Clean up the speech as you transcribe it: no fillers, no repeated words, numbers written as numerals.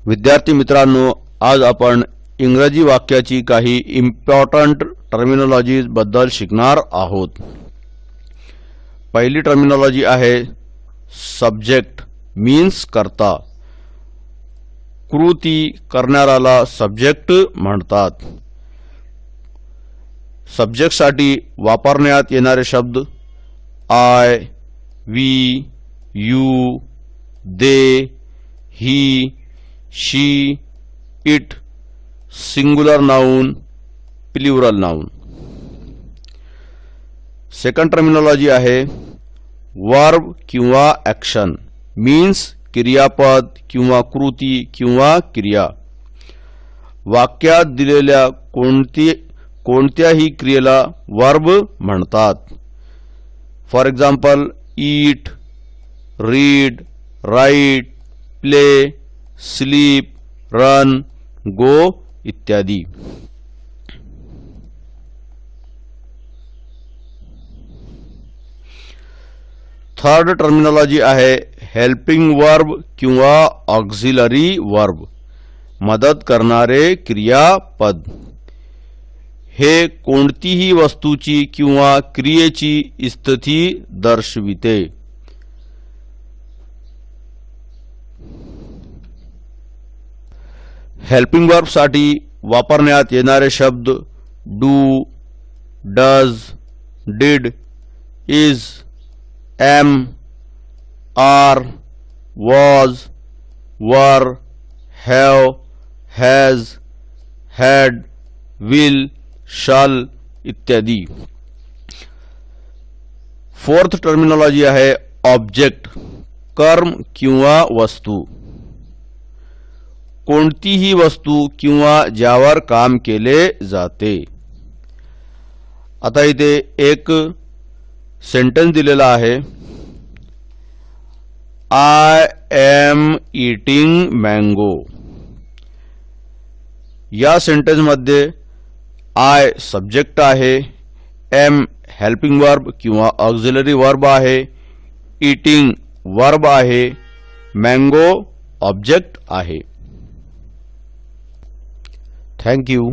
विद्यार्थी मित्रांनो, आज आपण इंग्रजी वाक्याची काही इम्पॉर्टंट टर्मिनॉलॉजीज बद्दल शिकणार आहोत। पहिली टर्मिनॉलॉजी आहे सब्जेक्ट मीन्स कर्ता। कृती करणाऱ्याला सब्जेक्ट म्हणतात। सब्जेक्ट साठी वापरण्यात येणारे शब्द I, we, you, they, he, she, it, singular noun, plural noun. Second terminology आहे वर्ब किंवा ॲक्शन मीन्स क्रियापद किंवा कृती किंवा क्रिया। वाक्यात दिलेल्या कोणत्याही क्रियेला वर्ब म्हणतात। For example eat, read, write, play, sleep, run, go इत्यादी। थर्ड टर्मिनॉलॉजी आहे हेल्पिंग वर्ब किंवा ऑक्झिलरी वर्ब मदत करणारे क्रियापद। हे कोणतीही वस्तूची किंवा क्रियेची स्थिती दर्शविते। हेल्पिंग वर्ब साठी वापरण्यात येणारे शब्द do, does, did, is, am, are, was, were, have, has, had, will, shall इत्यादी। फोर्थ टर्मिनॉलॉजी आहे ऑब्जेक्ट कर्म किंवा वस्तू। कोणतीही वस्तू किंवा ज्यावर काम केले जाते। आता इथे एक सेंटेन्स दिलेला आहे आय एम ईटिंग मँगो। या सेंटेन्स मध्ये आय सब्जेक्ट आहे, एम हेल्पिंग वर्ब किंवा ऑक्झिलरी वर्ब आहे, ईटिंग वर्ब आहे, मँगो ऑब्जेक्ट आहे। Thank you.